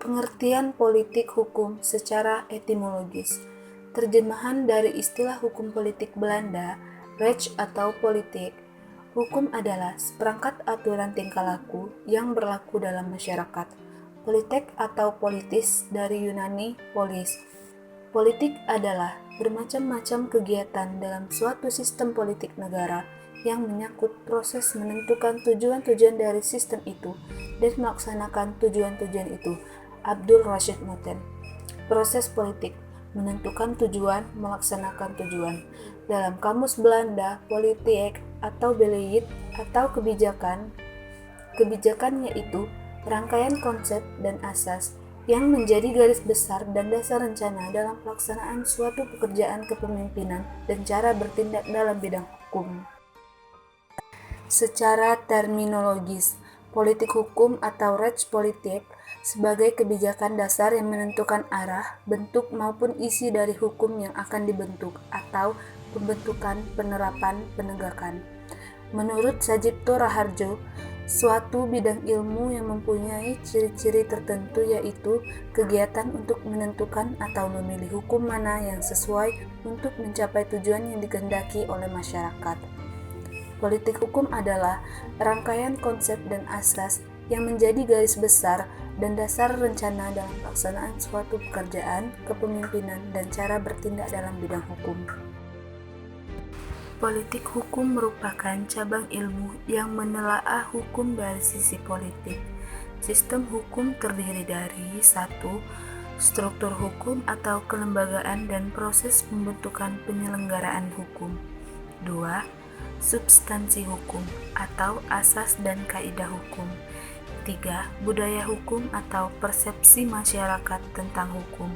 Pengertian politik hukum secara etimologis. Terjemahan dari istilah hukum politik Belanda, recht atau politik. Hukum adalah seperangkat aturan tingkah laku yang berlaku dalam masyarakat. Politik atau politis dari Yunani polis. Politik adalah bermacam-macam kegiatan dalam suatu sistem politik negara yang menyangkut proses menentukan tujuan-tujuan dari sistem itu dan melaksanakan tujuan-tujuan itu. Abdul Rashid Moten. Proses politik menentukan tujuan, melaksanakan tujuan. Dalam kamus Belanda, politik atau beleid atau kebijakan yaitu rangkaian konsep dan asas yang menjadi garis besar dan dasar rencana dalam pelaksanaan suatu pekerjaan kepemimpinan dan cara bertindak dalam bidang hukum. Secara terminologis, politik hukum atau rechtspolitik sebagai kebijakan dasar yang menentukan arah, bentuk maupun isi dari hukum yang akan dibentuk atau pembentukan, penerapan, penegakan. Menurut Sajipto Raharjo, suatu bidang ilmu yang mempunyai ciri-ciri tertentu yaitu kegiatan untuk menentukan atau memilih hukum mana yang sesuai untuk mencapai tujuan yang dikehendaki oleh masyarakat. Politik hukum adalah rangkaian konsep dan asas yang menjadi garis besar dan dasar rencana dalam pelaksanaan suatu pekerjaan, kepemimpinan, dan cara bertindak dalam bidang hukum. Politik hukum merupakan cabang ilmu yang menelaah hukum dari sisi politik. Sistem hukum terdiri dari 1. Struktur hukum atau kelembagaan dan proses pembentukan penyelenggaraan hukum. 2. Substansi hukum atau asas dan kaidah hukum. 3. Budaya hukum atau persepsi masyarakat tentang hukum.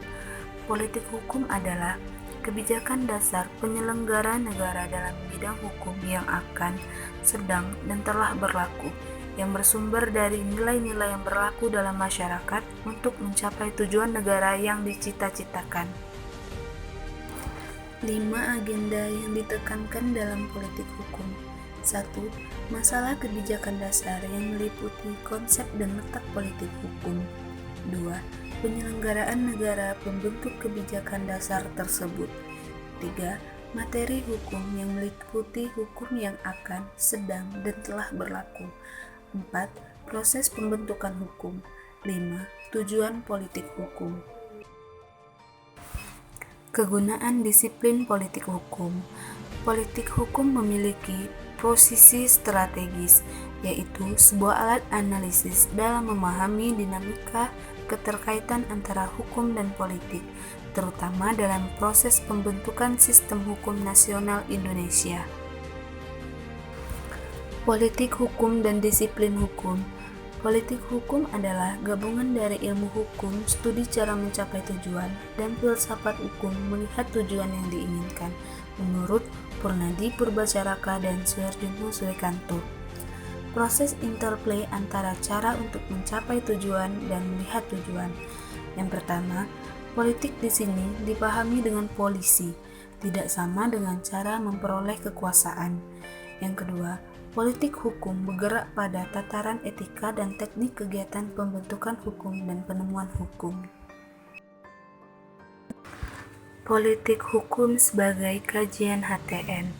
Politik hukum adalah kebijakan dasar penyelenggara negara dalam bidang hukum yang akan, sedang, dan telah berlaku, yang bersumber dari nilai-nilai yang berlaku dalam masyarakat untuk mencapai tujuan negara yang dicita-citakan. 5 agenda yang ditekankan dalam politik hukum. 1. Masalah kebijakan dasar yang meliputi konsep dan letak politik hukum. 2. Penyelenggaraan negara pembentuk kebijakan dasar tersebut. 3. Materi hukum yang meliputi hukum yang akan, sedang, dan telah berlaku. 4. Proses pembentukan hukum. 5. Tujuan politik hukum. Kegunaan disiplin politik hukum. Politik hukum memiliki posisi strategis, yaitu sebuah alat analisis dalam memahami dinamika keterkaitan antara hukum dan politik, terutama dalam proses pembentukan sistem hukum nasional Indonesia. Politik hukum dan disiplin hukum. Politik hukum adalah gabungan dari ilmu hukum, studi cara mencapai tujuan, dan filsafat hukum melihat tujuan yang diinginkan, menurut Purnadi Purbacaraka dan Suharjono Surekanto. Proses interplay antara cara untuk mencapai tujuan dan melihat tujuan. Yang pertama, politik di sini dipahami dengan polisi, tidak sama dengan cara memperoleh kekuasaan. Yang kedua, politik hukum bergerak pada tataran etika dan teknik kegiatan pembentukan hukum dan penemuan hukum. Politik hukum sebagai kajian HTN.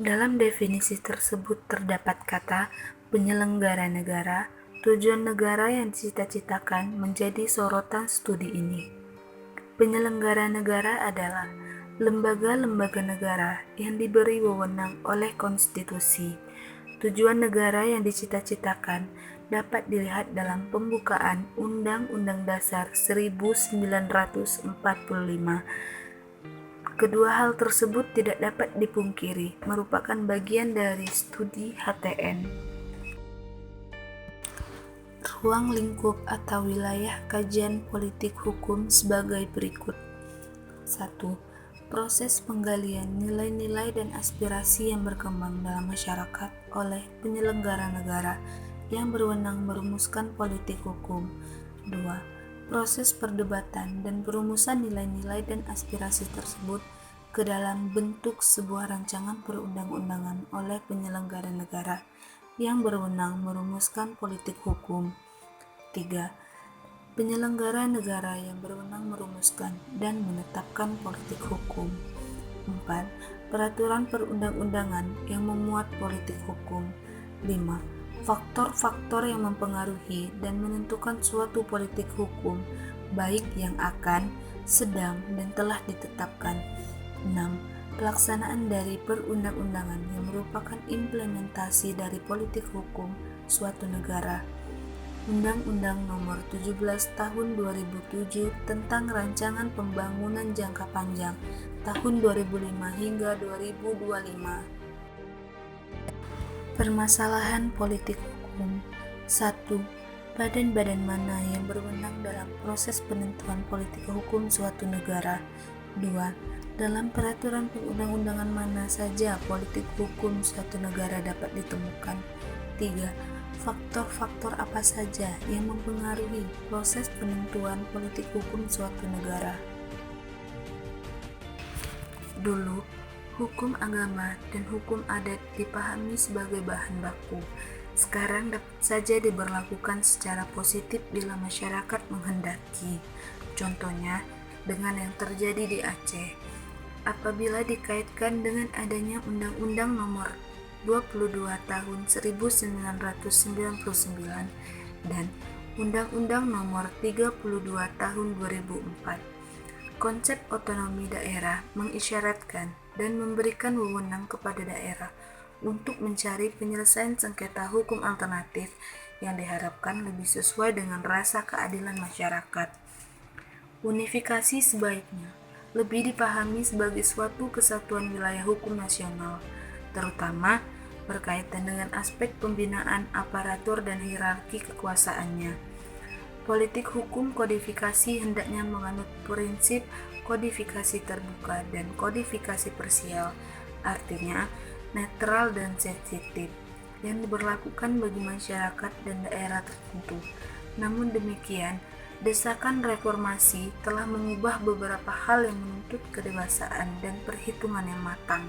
Dalam definisi tersebut terdapat kata penyelenggara negara, tujuan negara yang dicita-citakan menjadi sorotan studi ini. Penyelenggara negara adalah lembaga-lembaga negara yang diberi wewenang oleh konstitusi. Tujuan negara yang dicita-citakan dapat dilihat dalam pembukaan Undang-Undang Dasar 1945. Kedua hal tersebut tidak dapat dipungkiri, merupakan bagian dari studi HTN. Ruang lingkup atau wilayah kajian politik hukum sebagai berikut. 1. Proses penggalian nilai-nilai dan aspirasi yang berkembang dalam masyarakat oleh penyelenggara negara yang berwenang merumuskan politik hukum. 2. Proses perdebatan dan perumusan nilai-nilai dan aspirasi tersebut ke dalam bentuk sebuah rancangan perundang-undangan oleh penyelenggara negara yang berwenang merumuskan politik hukum. 3. Penyelenggara negara yang berwenang merumuskan dan menetapkan politik hukum. 4. Peraturan perundang-undangan yang memuat politik hukum. 5. Faktor-faktor yang mempengaruhi dan menentukan suatu politik hukum, baik yang akan, sedang, dan telah ditetapkan. 6. Pelaksanaan dari perundang-undangan yang merupakan implementasi dari politik hukum suatu negara. Undang-Undang Nomor 17 Tahun 2007 tentang Rancangan Pembangunan Jangka Panjang tahun 2005 hingga 2025. Permasalahan politik hukum. 1. Badan-badan mana yang berwenang dalam proses penentuan politik hukum suatu negara? 2. Dalam peraturan perundang-undangan mana saja politik hukum suatu negara dapat ditemukan? 3. Faktor-faktor apa saja yang mempengaruhi proses penentuan politik hukum suatu negara? Dulu, hukum agama dan hukum adat dipahami sebagai bahan baku. Sekarang dapat saja diberlakukan secara positif bila masyarakat menghendaki. Contohnya, dengan yang terjadi di Aceh. Apabila dikaitkan dengan adanya Undang-Undang Nomor 22 Tahun 1999 dan Undang-Undang Nomor 32 Tahun 2004. Konsep otonomi daerah mengisyaratkan dan memberikan wewenang kepada daerah untuk mencari penyelesaian sengketa hukum alternatif yang diharapkan lebih sesuai dengan rasa keadilan masyarakat. Unifikasi sebaiknya lebih dipahami sebagai suatu kesatuan wilayah hukum nasional, terutama berkaitan dengan aspek pembinaan aparatur dan hierarki kekuasaannya. Politik hukum kodifikasi hendaknya menganut prinsip kodifikasi terbuka dan kodifikasi parsial, artinya netral dan sensitif, yang diberlakukan bagi masyarakat dan daerah tertentu. Namun demikian, desakan reformasi telah mengubah beberapa hal yang menuntut kedewasaan dan perhitungan yang matang.